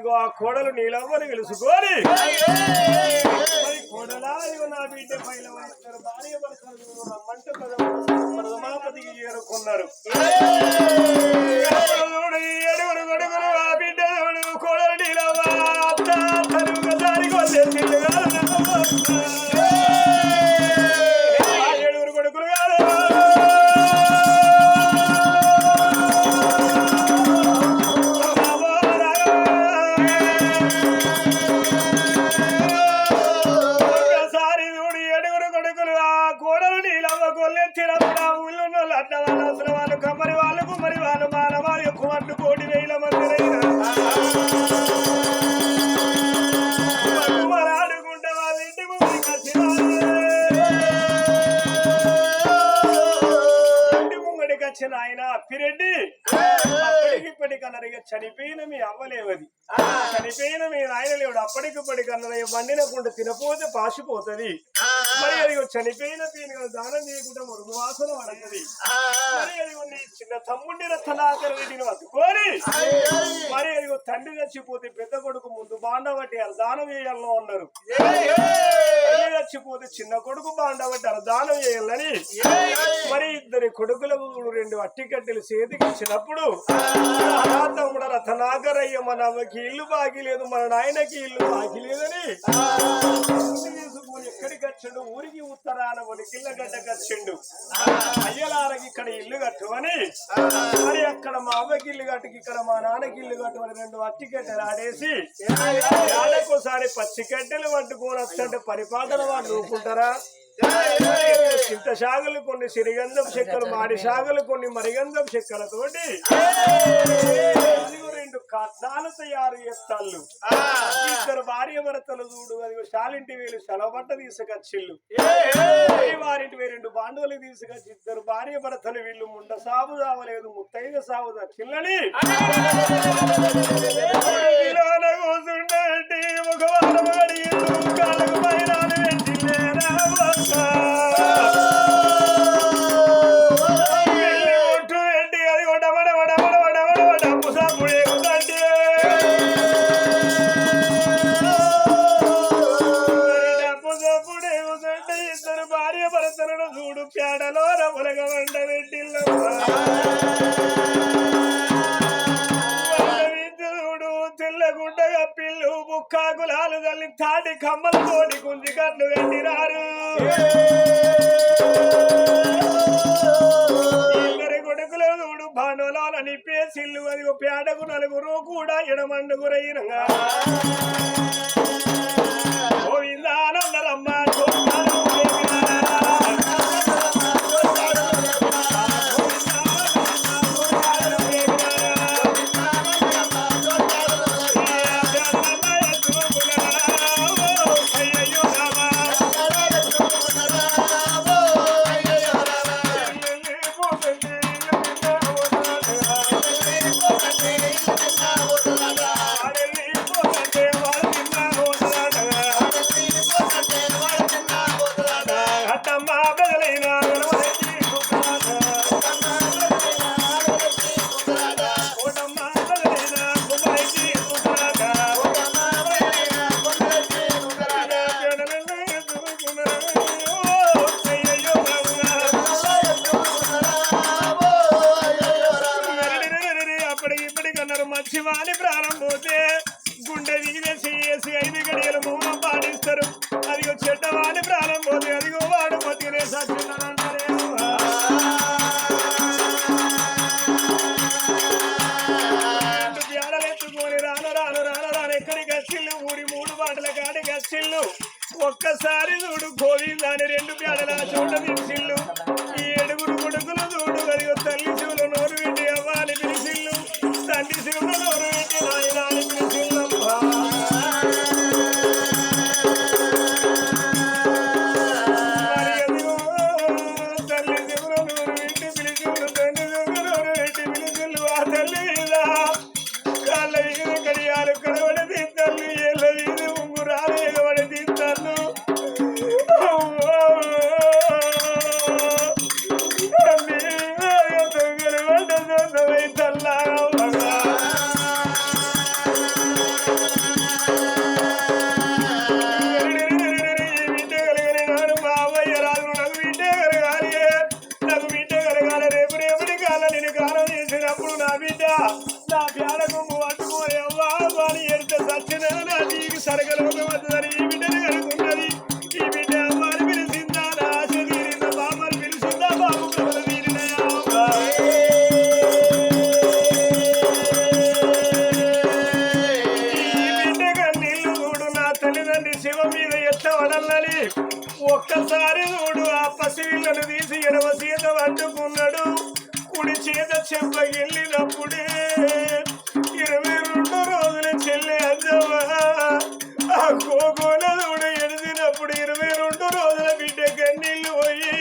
అదిగో ఆ కోడలు నీలవ్వని పిలుచుకొని మరి కోడలా ఇగో నా బిడ్డ పైన భార్య భర్తలు రమ్మంటే ప్రథమాపతికి చేరుకున్నారు. ఏడుగురు కొడుకులు ఆ బిడ్డ కోడలు నీలవ్వ దారికి వచ్చే ఏడుగురు కొడుకులు కాదు కమ్మరి వాళ్ళు కుమ్మరి వాళ్ళు మానవాళ్ళు ఎక్కువ 1,00,00,000 మంది ఆడుకుంటే వాళ్ళ ఇంటి ముంగడికి వచ్చిన ఆయన అప్పిరెడ్డి ఇప్పటికన్నా చనిపోయిన మీ అవ్వలేవది చనిపోయిన మీ నాయన లేవుడు అప్పటికిప్పటికన్నా వండినకుండా తినపోతే పాసిపోతుంది. మరి అది చనిపోయిన పీను దానం చేయకుండా మురుగు వాసన పడుతుంది. మరి అది చిన్న తమ్ముండి రథనాకర వీటిని పట్టుకొని మరి అది తండ్రి చచ్చిపోతే పెద్ద కొడుకు ముందు బాండబట్టి దానం చేయాలని అన్నారు. తల్లి చచ్చిపోతే చిన్న కొడుకు బాండబట్టి దానం చేయాలని మరి ఇద్దరి కొడుకులకు 2 అట్టి కట్టెలు చేతికి ఇచ్చినప్పుడు తమ్ముడు రథనాకరయ్య మన అవ్వకి ఇల్లు బాకీ లేదు మన నాయనకి ఇల్లు బాకీ లేదని తీసుకుని ఎక్కడికి వచ్చాడు ఊరికి ఉత్తరాన కిల్లగడ్డకి వచ్చిండు. అయ్యలారకి ఇక్కడ ఇల్లు కట్టువని మరి అక్కడ మా అవ్వకి ఇల్లు కట్టుకి ఇక్కడ మా నాన్నకి ఇల్లు కట్టువని 2 అట్టి కట్టెలు ఆడేసి ఆడకోసారి పచ్చి కట్టెలు పట్టుకొని వస్తుంటే పరిపాలన వాళ్ళు ఊపుకుంటారా? చింత శాగలు కొన్ని సిరిగంధం చెక్కలు మాడి శాగలు కొన్ని మరిగంధం చెక్కలతోటి 2 కట్నాలు తయారు చేస్తాళ్ళు. ఇద్దరు భార్య భర్తలు చూడు అది శాలింటి వేలు సెలవబట్ట తీసుకొచ్చిళ్ళు. వారింటి 2 బాండవులు తీసుకొచ్చి ఇద్దరు భార్య భర్తలు వీళ్ళు ముండ సాగు రావలేదు ముత్తైద సాగు చిల్లని కూర్చుంటే ఒక వారం అడిగిండు కాళ్ళకు పైరాలు పెట్టిలేరా ఇద్దరు భార్య భర్తలను చూడు పేడలో రములగా వండ పెట్టిల్లు చూడు తెల్లగుండ పిల్లు బుక్కా గులాలు తల్లి తాటి కమ్మలతోటి కుంది కన్ను కట్టినారు. ఇద్దరి కొడుకులు చూడు బాణులో నిప్పేసిల్లు అది పేడకు 4 కూడా ఎడమండుగురైనగా గోవిందానందరమ్మ శివాని ప్రాణం పోతే గుండె తీసేసి 5 గడియలు మూలం పాటిస్తారు. అదిగో చెడ్డవాని ప్రాణం పోతే అదిగో వాడు బతికినే సచ్చిన్నారంటారే. ఎత్తుకొని రాను ఎక్కడికి వచ్చిల్లు ఊరి 3 బాటల కాడికి వచ్చిల్లు. ఒక్కసారి చూడు గోవిందాని 2 పేడల చోట తీసిల్లు. ఈ 7 కొడుకులు చూడు అదిగో తల్లి శివులు నోరు విండి అవ్వాలి పిలిచిల్లు తండ్రి శివులు నోరు విండి నాయనాన్ని పిలిచిల్లమ్మా. మరి అదిగో తల్లి శివులు నోరు విండి పిలిచిల్లు తండ్రి శివులు నోరు విండి పిలిచిల్లు. ఆ తల్లి మీద కాళ్ళ మీద కడియాలు కడవడి తీస్తాను ఏళ్ళ మీద ఉంగురాలు ఎగబడి తీస్తాను. పట్టుకున్నాడు కుడి చేత చెంపకెళ్ళినప్పుడే 22 రోజుల చెల్లి అంజవ్వ ఆ గోగోనదుడు ఎడిదినప్పుడు 22 రోజుల బిడ్డ కన్నీళ్లు పోయి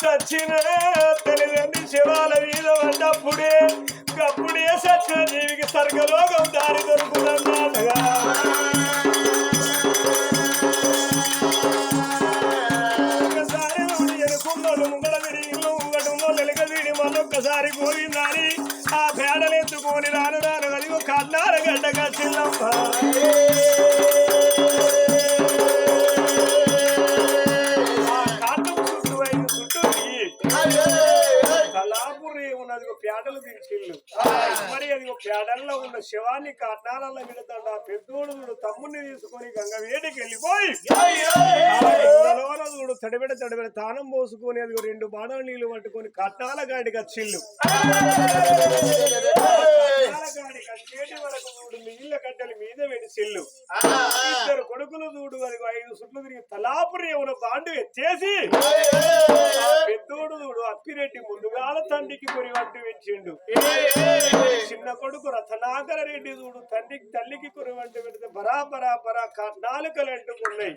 సచ్చిన తల్లిదండ్రి శవాల మీద పడ్డప్పుడే అప్పుడే సచ్చిన జీవికి స్వర్గలోకం దారి దొరుకుతుందన్నగా ఒకసారి ఎనుకున్నాడు ముంగళ తిరిగి ముంగటంలో నెలక తిరిగి మళ్ళొక్కసారి పోయిందని ఆ పేడలు ఎత్తుకొని రాను రాను అది ఒక అన్నార గడ్డగా చిల్లమ్మ పేడలు తిరిచిల్లు మరి అది పేడల్లో ఉన్న శవాన్ని కట్నాలలో విడతాడు ఆ పెద్దోడు తమ్ముడిని తీసుకొని గంగ వేడికి వెళ్ళిపోయి చూడు తడిబెడ తానం పోసుకొని అది 2 బాణాలు నీళ్లు పట్టుకొని కట్నాల గాడికి వచ్చిల్లు కట్టేటి వరకు చూడు నీళ్ళ కట్టెల మీద వెడిసిల్లు 2 కొడుకులు చూడు అది 5 సుట్లు తిరిగి తలాపురి ఏమైనా బాండు ఎత్తేసి పెద్దోడు చూడు అప్పిరెడ్డి ముందుగాల తండ్రికి కొరి వంటి పెంచిండు చిన్న కొడుకు రతనాకర రెడ్డి చూడు తండ్రికి తల్లికి కొరి వంటి పెడితే బరా కట్నాలుకలు అంటుకున్నాయి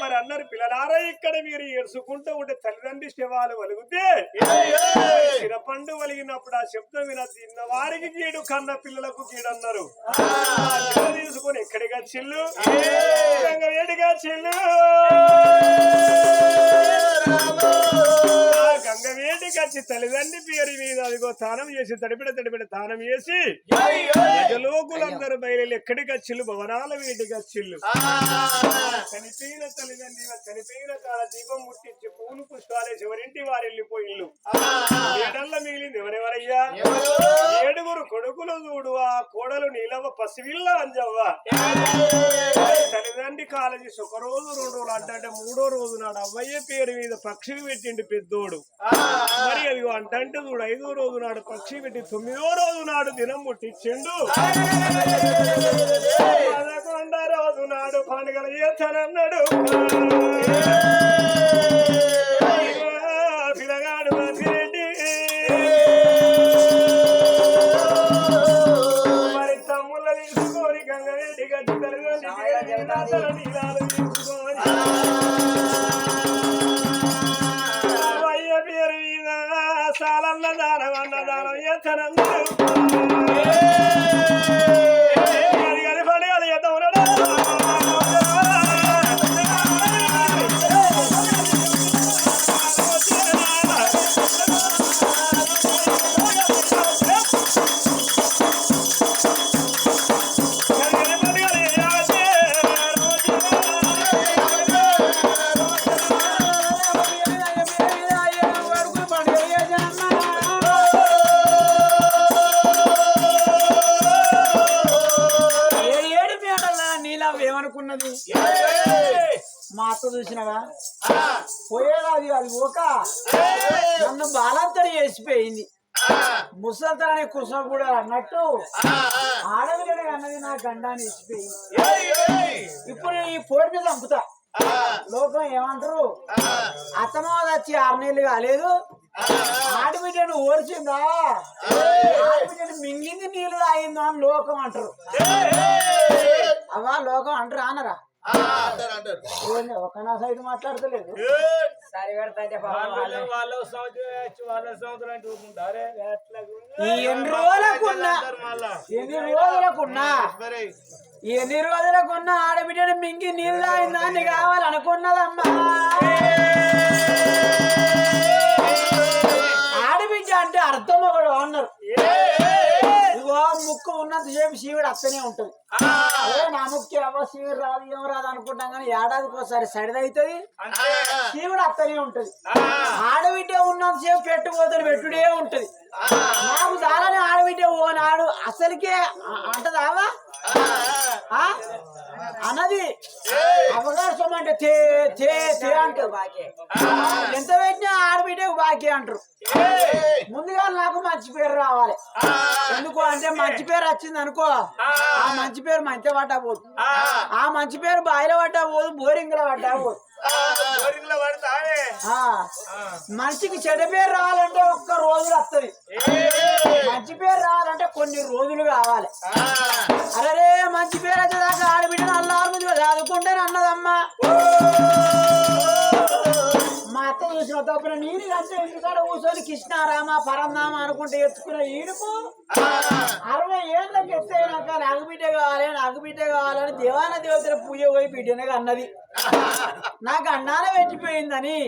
మరి అన్నారు పిల్లలారా ఇక్కడ మీరు ఏడ్చుకుంటూ ఉంటే తల్లిదండ్రి శవాలు వలిగితే చిరపండు వలిగినప్పుడు ఆ శబ్దం విన తిన్న వారికి కీడు కన్న పిల్లలకు కీడన్నారు తీసుకొని ఎక్కడిగా చిల్లు వేడిగా చిల్లు గంగవేటికి వచ్చి తల్లిదండ్రి పేరు మీద అదిగో తానం చేసి తడిపిడ తానం చేసి ప్రజలోకులందరూ బయలు ఎక్కడికి వచ్చిల్లు భవనాల వేటికి వచ్చిల్లు చనిపోయిన తల్లిదండ్రి చనిపోయిన కాల దీపం ముట్టించి పూలు పుష్పాలేసి ఎవరింటి వారు వెళ్ళిపోయిల్లు ఏడల్ల మిగిలింది ఎవరెవరయ్యా 7 కొడుకులు చూడు ఆ కోడలు నీలవ పసివిల్ల అంజవ్వ తల్లిదండ్రి కాలేజీ 1 రోజు 2 రోజులు అంటే 3వ రోజు నాడు అవ్వయ్య పేరు మీద పక్షికి పెట్టిండు పెద్దోడు మరి అది అంటే చూడు 5వ రోజు నాడు పక్షి పెట్టి 9వ రోజు నాడు దినం ముట్టించిండు 11వ రోజు నాడు పండుగలు చేస్తానన్నాడు పిల్లగాడు మంచిరెడ్డి మరి తమ్ముళ్ళ తీసుకొని గంగరెడ్డి గట్టి తల్లిదండ్రి తీసుకొని సాలన్న దానం అన్నదానం చేస్తానన్నాడు పండుగలు చేద్దాం ఏమనుకున్నది మా అత్త చూసినవా పోయేది అది ఒక నన్ను బాలంతరి చేసిపోయింది ముసల్తనే కుసం కూడా అన్నట్టు ఆడవిడే అన్నది నా గండాన్ని వేసిపోయింది ఇప్పుడు ఈ పోటీ మీద చంపుతా లోకం ఏమంటారు అత్తమా వచ్చి 6 నెలలు కాలేదు ఆడబిడ్డను ఓర్చిందా ఆడబిడ్డను మింగింది నీళ్ళు తాగిందా అని లోకం అంటారు అవా లోకం అంటారు అనరా ఒక నా సైడ్ మాట్లాడతలేదు ఎన్ని రోజులకున్నా ఆడబిడ్డను మింగి నీళ్ళు తాగిందా అని కావాలనుకున్నదమ్మా ఆడబిడ్డ అంటే అర్థం ఒకడు అన్నారు ఇగో ముక్కు ఉన్నంతసేపు శివుడు అత్తనే ఉంటది నా ముక్కి అవ్వ శివుడు రాదు ఏం రాదు అనుకుంటాం కానీ ఏడాదికి ఒకసారి సడిదవుతుంది శివుడు అత్తనే ఉంటది ఆడబిడ్డ ఉన్నంతసేపు పెట్టుకోతలు పెట్టుడే ఉంటది నాకు చాలానే ఆడబిడ్డ ఓ నాడు అసలుకే అంటదావా అన్నది అవకాశం అంటే తే తే తే అంటది ఎంత పెట్టినా ఆడబిడ్డకు బాకీ అంటారు. ముందుగా నాకు మంచి పేరు రావాలి. ఎందుకు అంటే మంచి పేరు వచ్చింది అనుకో, ఆ మంచి పేరు మంచిగా పడ్డా పోదు, ఆ మంచి పేరు బాయిలో పడ్డా పోదు, బోరింగ్ లో పడ్డా పోదు. మనిషికి చెడ్డ పేరు రావాలంటే ఒక్క రోజులు వస్తుంది, మంచి పేరు రావాలంటే కొన్ని రోజులు కావాలి. అరే మంచి పేరు వచ్చేదాకా ఆడబిడ్డను అల్లారు చదువుకుంటేనే అన్నదమ్మా. మా అత్త చూసిన తప్పున నీరు కంటే ఇంటికాడ కూర్చొని కృష్ణారామ పరందామ అనుకుంటే ఎత్తుకున్న ఈడుకు 60 ఏళ్ళకి ఎత్తైనాక నాకు బిడ్డ కావాలి, నాకు బిడ్డ కావాలని దేవాన దేవతల పూజ పోయి బిడ్డనే అన్నది. నాకు అన్నాన పెట్టిపోయిందని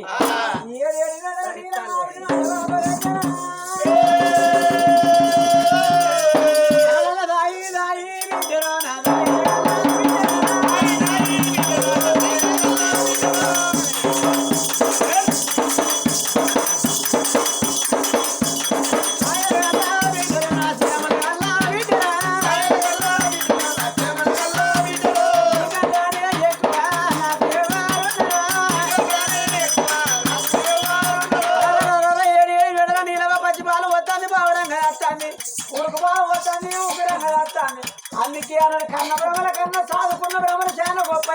అందుకే అన్నాడు కన్న భ్రమల కన్నా సాదుకున్న భ్రమల చాలా గొప్ప.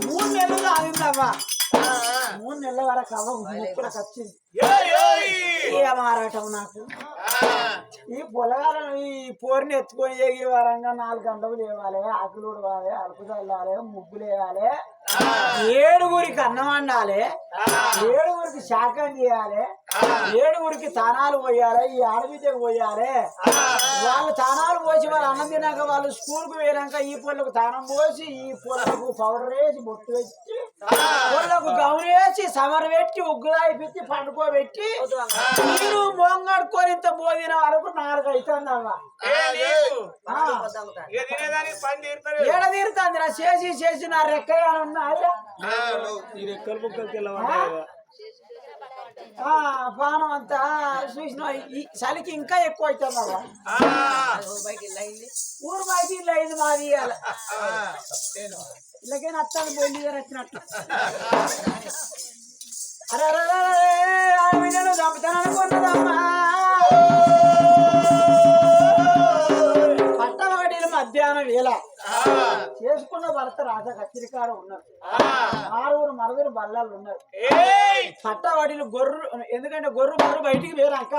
3 నెలలు ఆగిందమ్మా. 3 నెలల వరకు అవ్వ ముక్కులకు వచ్చింది. మారాటం నాకు ఈ పొలగాలను ఈ పోరిని ఎత్తుకొని ఎగిరి వారంగా 4 గంటలు లేవాలి, ఆకులు ఉడవాలి, అలుపు చల్లాలి, ముగ్గులు వేయాలి, 7గురికి అన్నం వండాలి, 7గురికి శాఖం చేయాలి, 7గురికి తానాలు పోయాలి, ఈ ఆడబిడ్డకు పోయాలి. వాళ్ళు తానాలు పోసి వాళ్ళు అన్నం తిన్నాక వాళ్ళు స్కూల్కి పోయినాక ఈ పొలకు తానం పోసి, ఈ పొలకు పౌడర్ వేసి బొట్టు పెట్టి, పొలకు గౌన్ వేసి సమర పెట్టి ఉగ్గులాయి పెట్టి పండుకోబెట్టి మీరు మోంగడుకొని ఇంత భోజనం వరకు 4 అవుతుందమ్మా. ఏడ తీరుతుంది నా చేసి నా రెక్కగా ఉన్నాయి పానం అంతా చూసిన చలికి ఇంకా ఎక్కువ అవుతుందమ్మా. ఊరు బయట ఇల్లు అయింది మాది. ఇలాగే నచ్చాలి బొండి వచ్చినట్టు. అరే ఆడబిడ్డను చంపుతాననుకున్నదమ్మా. పట్టవాడీలు మధ్యాహ్నం వేళ చేసుకున్న భర్త రాజ కచ్చిరికాడ ఉన్నారు, 6 మరుగురు బల్లాలు ఉన్నారు. పట్టవాడీలు గొర్రు, ఎందుకంటే గొర్రు బయటికి వేరాక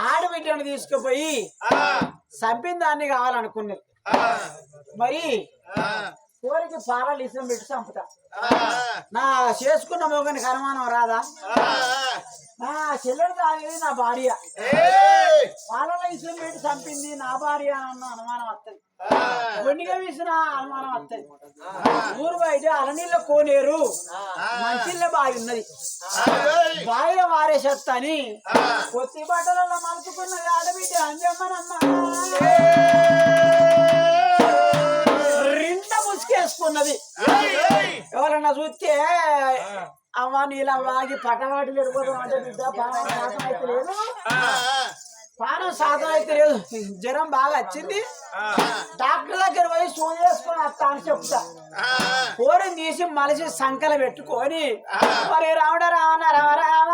ఆడబిడ్డను తీసుకుపోయి చంపిన దాన్ని కావాలనుకున్నది. మరి కోరికి పాలలు ఇష్టం పెట్టి చంపుతా. నా చేసుకున్న మొగనికి అనుమానం రాదా? నా చెల్లెడు తాగేది నా భార్య, పాలల ఇష్టం పెట్టి చంపింది నా భార్య అన్న అనుమానం వస్తుంది, కొన్నిగా వీసిన అనుమానం వస్తుంది. ఊరు బయట అలనీళ్ళ కోనేరు మంచిళ్ళ బావి ఉన్నది, బావిలో వారేసేస్తాని కొత్తి బట్టలలో మలుచుకున్నది ఆడబిడ్డ అంజమ్మనమ్మా. ముసుకేసుకున్నది. ఎవరన్నా చూస్తే అమ్మ నీలా వాగి పట్టవాటి వెళ్ళిపోతాం అంటే బిడ్డ పానం శాతం అయితే లేదు, పానం శాతం అయితే లేదు, జ్వరం బాగా వచ్చింది, డాక్టర్ దగ్గర పోయి సూది వేసుకొని వస్తా అని చెప్తా. కోరిని తీసి మనిషి సంకల పెట్టుకొని మరి రావడ రావణ రామ రామ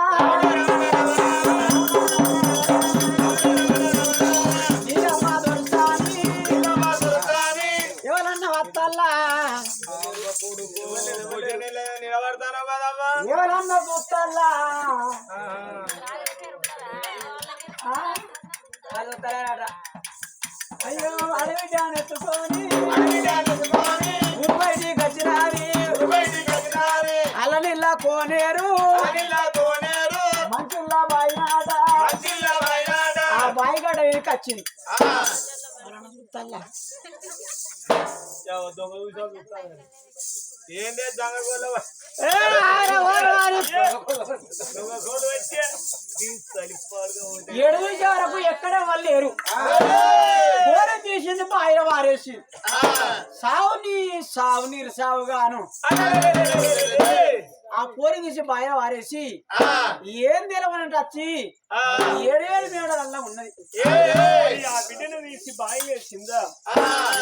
ఎవరన్నా చూస్తారా అయ్యో అడవిడాన్ని ఎత్తుకొని ఊరు గచ్చినారి అలనిల్లా కోనేరు మంచుల్లా బాయినాట ఆ బాయిగడ వచ్చింది. ఎడుగు వరకు ఎక్కడ వాళ్ళు లేరు, ఘోరం తీసింది బాయిల వారేసి సావుని సావుగాను ఆ పోరి తీసి బాయ వారేసి ఏం తెలవనంటే వచ్చి 7 మేడలల్లా ఉన్నది. ఆ బిడ్డను తీసి బాయిలేసిందా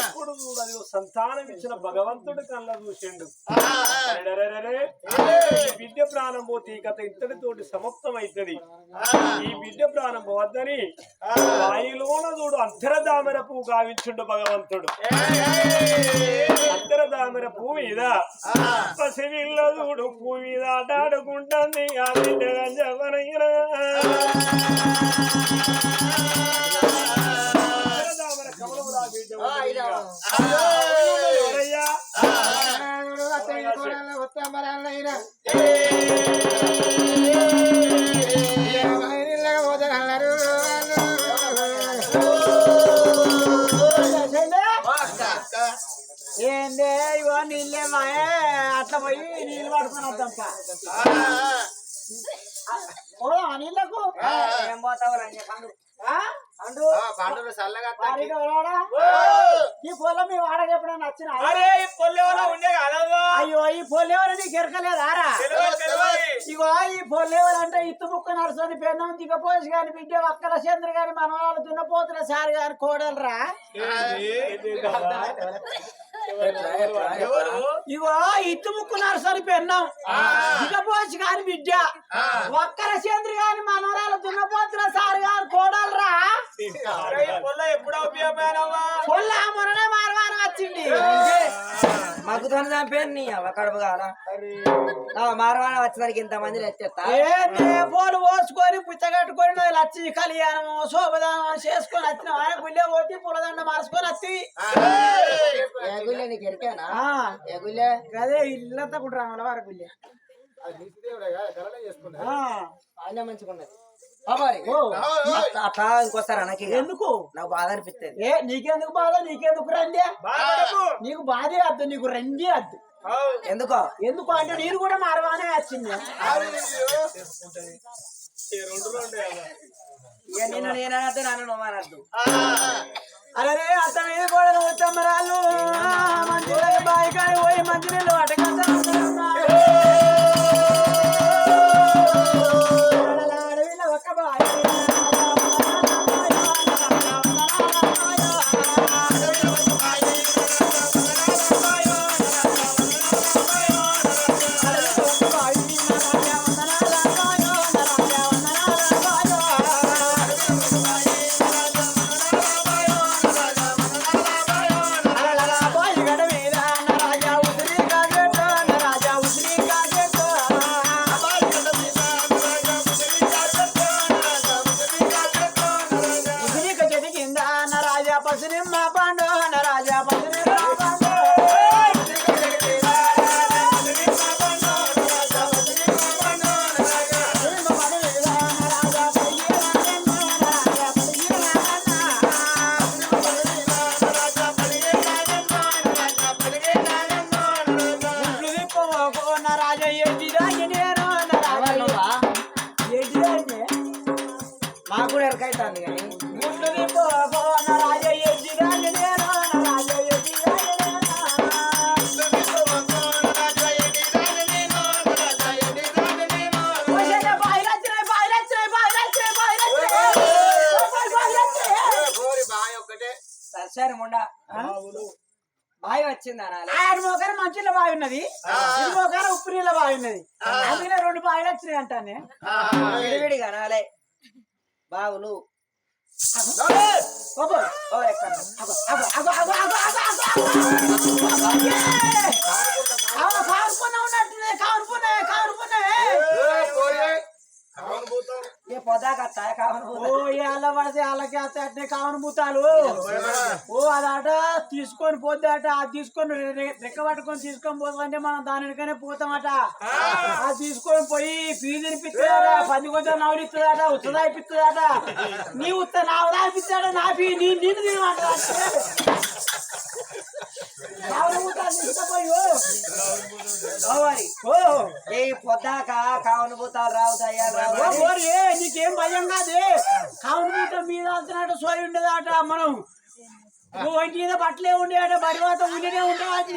ఇప్పుడు అది సంతానం ఇచ్చిన భగవంతుడు కళ్ళ చూసిండు. బిడ్డ ప్రాణం పోతే ఈ కథ ఇంతటితోటి సమాప్తం అవుతుంది. ఈ బిడ్డ ప్రాణం పోవద్దని బాయిలోన చూడు అంతరదామర పువ్వు గావించుండు భగవంతుడు. అంతరదామర పువ్వు మీద పసివిల్ల చూడు పువ్వు మీద ఆటాడుకుంటుంది ఆ బిడ్డ గంజవనయ్య. అంతరదామర కమలములా బిడ్డ ఎవరయ్యా? ఏందే ఇవో నీళ్ళే మాయే అట్లా పోయి నీళ్ళు పడుకుని వద్దాంప నీళ్ళకు ఏం పోతావు ఈ పొలం మీ వాడకి ఎప్పుడైనా నచ్చిన అయ్యో ఈ పొల్లెవరు నీకు ఎరకలేదారా? ఇగో ఈ పొల్లెవరు అంటే ఇత్తు ముక్క నడుస్తుంది పెన్నం దిగపోసి గాని బిడ్డ ఒక్కల చంద్ర గాని మనవాళ్ళు దున్నపోతున్న సారి గాని కోడలరా. ఇగో ఇత్తు ముక్కు నడుస్తుంది పెన్నం దిగపోసి గాని బిడ్డ ఒక్కల చంద్ర గాని మనవరాలు దున్నపోతున్న సారి గాని కోడలరా. పొల్ల మొన్ననే మారవారం వచ్చింది మాకు తను చంపేది కడుపు కాదా మారవాడ వచ్చేసరికి ఇంతమంది ఎత్తేస్తా పోలు పోసుకొని పుచ్చగట్టుకొని లచ్చి కళ్యాణం శోభదానం చేసుకొని వచ్చిన గుళ్ళే పోటీ పూలదండ మార్చుకొని వచ్చి నీకు ఎరికేనా అదే ఇల్లంతా కూడా రామల వారి గుళ్ళే ఆయన మంచిగున్నది అట్లా ఇంకోసారి అనకి ఎందుకు నాకు బాధ అనిపిస్తుంది. నీకెందుకు బాధ? నీకెందుకు రండి? నీకు బాధే వద్దు, నీకు రండి వద్దు. ఎందుకో ఎందుకు అంటే నేను కూడా మారవానే వచ్చింది. నిన్ను నేనద్దు నన్ను నువ్వనద్దు. అలాగే అత్త మీద కూడా వచ్చమ్మరాళ్ళు మంచి బాయి కాడి పోయి మంచి నీళ్ళు అటకంతా ఒక బాయి మాకు కూడా ఎరకైతుంది కానీ సరే ముండా బావి వచ్చింది ఆయన మోకారు మంచిలో బావి ఉన్నది, ఇది మోకారు ఉప్పు నీళ్ళ బావి ఉన్నది. అందుకనే 2 బావిలు వచ్చినాయి అంటానే. విడివిడిగా నాలే బావులు ఉన్నట్టున్నాయి కావునుకునే అల్ల పడితే వాళ్ళకి అట్నే కావని పూతాలు అదట తీసుకొని పోతే అట అది తీసుకొని రెక్క పట్టుకొని తీసుకొని పోతామంటే మనం దానికనే పోతామట. అది తీసుకొని పోయి ఫీజు ఇప్పిస్తుందట, 10 కొంచెం నవ్వులు ఇస్తుందట, ఉత్తదా ఇప్పిస్తుందట. నీ ఉత్త నావదా ఇప్పిస్తాడ నా ఫీ నేను తినమాట పొద్దాక కావును పూతాలు రావుతాయి. నీకేం భయం కాదే, కావును పూట మీద అంటున్నట్టు సోయి ఉండేదట. మనం ఇంటి మీద బట్టలే ఉండేట, బరివాత ఉండినే ఉండేవాటి.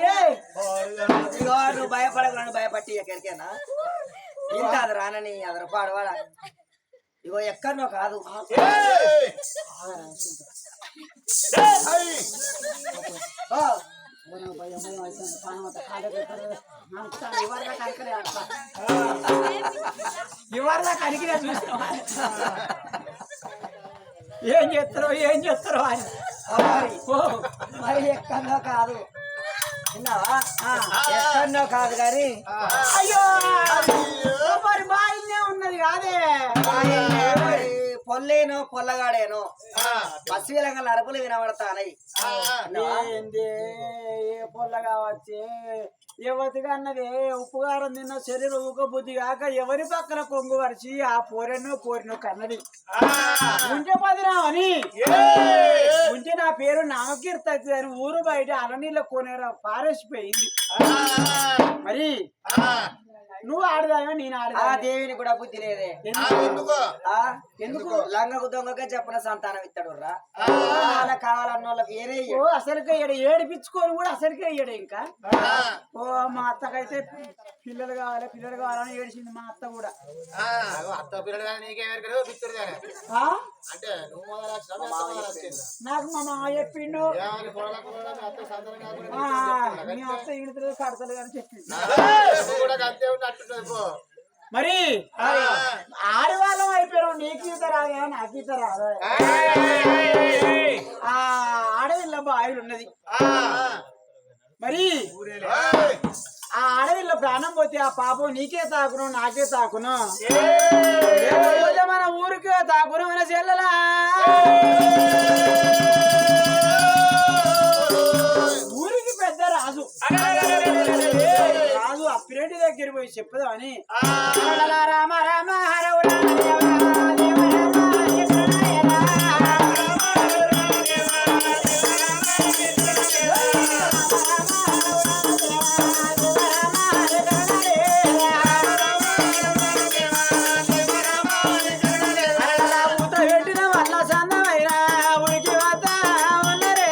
నువ్వు భయపడకు నన్ను భయపట్టి ఎక్కడికేనా ఇంత అది రానని అదరు పాడవాడా ఇగో ఎక్కడనో కాదు ఓ, ఇవాళ కనికిరా చూసిన ఏం చేస్తారో ఆయన మరి మరి ఎక్కడనో కాదు విన్నావా ఎక్కడనో కాదు కానీ అయ్యో మరి మా ఇల్లే ఉన్నది కాదే మరి పొల్లేనో పొల్లగాడేనో పసివిలంగా అరుపులు వినబడతానయి ఏంది ఏ పొల్ల కావచ్చే యువతిగా అన్నది ఉప్పుగారం తిన్న శరీరం ఊక బుద్ధి కాక ఎవరి పక్కన కొంగు వరిచి ఆ పోరెనో కన్నది ఉంటే పదిరామని ఉంటే నా పేరు నామకీర్తి అని ఊరు బయట అలనీళ్ళ కొనేరా పారేసిపోయింది మరి నువ్వు ఆడదామో నేను ఆ ఆడదా దేవిని కూడా బుద్ధి లేదే ఎందుకు లంగకు దొంగగా చెప్పిన సంతానం ఇస్తాడు రా కావాలన్న వాళ్ళకి ఏరే ఓ అసలుకే ఏడిపించుకొని కూడా అసలుకే అయ్యాడు ఇంకా ఓ మా అత్తకైతే పిల్లలు కావాలని ఏడిచింది మా అత్త కూడా అత్త పిల్లలు నీకేమో పిత్తుడు ఆ? అంటే నువ్వు నాకు మా మామ చెప్పిండు మీ అత్త ఈడుతుంది కడతలు అని చెప్పిండు అంతే ఉన్నట్టుంటది పో మరి ఆడవాళ్ళం అయిపోయాం నీకు ఈత రాదా నాకు ఈత రాదా ఆ ఆడవిల్ల బావిలు ఉన్నది మరి ఆ ఆడవిల్ల ప్రాణం పోతే ఆ పాపం నీకే తాకును నాకే తాకును లేకపోతే మన ఊరికే తాకును మన చెల్లెలా ఊరికి పెద్ద రాజు రాజు అప్పిరెడ్డి దగ్గర పోయి చెప్పదామని రామ రామ హరవుడా పెట్టిన వల్ల సన్నమైనా ఉనికి వద్ద ఉన్నరే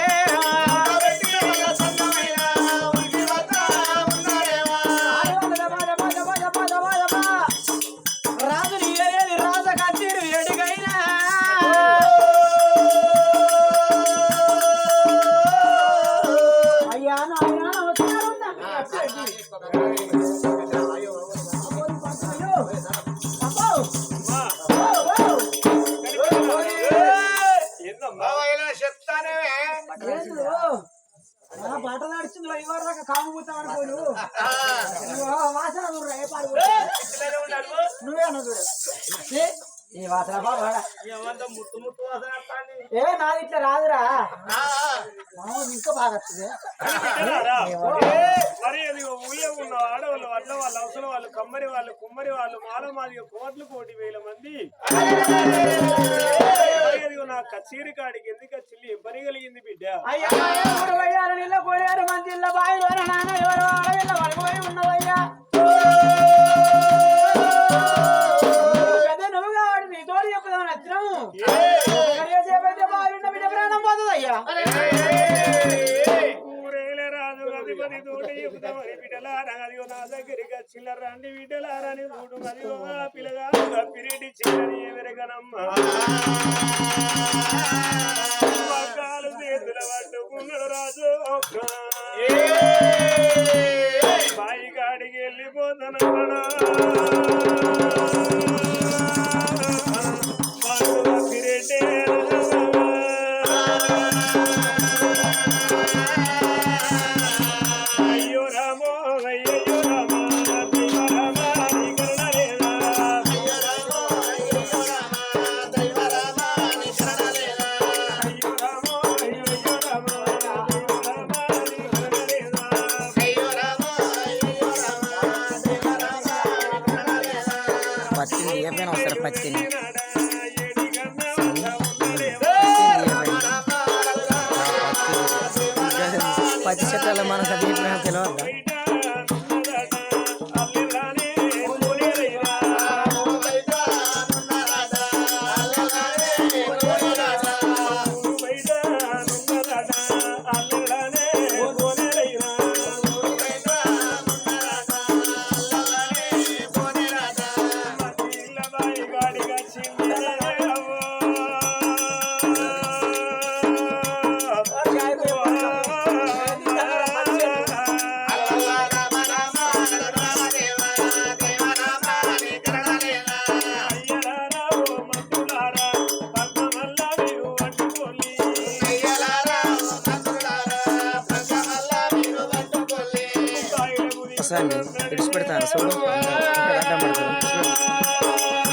రాజు నీరేది రాజ కట్టిడు ఎడిగైనా అయ్యా నాయన నమస్కారం చెప్తానే బాట నడిచింది ఇవాళ దాకా కాము పోతావు అనుకోను వాసన చూడరా ఏ పాడు నువ్వే అన్న చూడ ఈ వాసన బాగా ఏ నాది ఇట్లా రాదురా ఇంకా బాగా వస్తుంది మరి అది ఊళ్ళో ఉన్న ఆడవాళ్ళు వడ్ల వాళ్ళు అవసరం వాళ్ళు కమ్మరి వాళ్ళు కుమ్మరి వాళ్ళు మాల మాదిగా కోటి వేల మంది నా కచేరి కాడికి ఎందుకు చిల్లి పని కలిగింది బిడ్డ అయ్యా నీళ్ళ కోరారు మంది ఇళ్ళ బావిలో నాన్న ఎవరు ఆడవిల్ల వడపోయి ఉన్నవయ్యా పెద్ద నువ్వు కావాడు నీ తోడు చెప్పుదామని వచ్చినాము చేపైతే బాగున్న బిడ్డ ప్రాణం పోతుందయ్యా ఊరేల రాజు అధిపతి తోటి చెప్తామని బిడ్డలారా అదిగో నా దగ్గరికి వచ్చిన రండి బిడ్డలారని చూడు అదిగో పిల్లగా పిరిటి చిన్నది ఎవరికనమ్మా పక్కాలు చేతుల పట్టుకున్నాడు రాజు బాయి కాడికి వెళ్ళిపోతానన్నాడా పిరెడ్డే అయ్యో రామో అయ్యో రామా పత్తిని ఏమైనా వస్తారు పత్తిని పత్తి చెట్ల మనకు అది తెలియదా స్వామి విడిచిపెడతాను చూడు ఇంకా అడ్డం పడుతుంది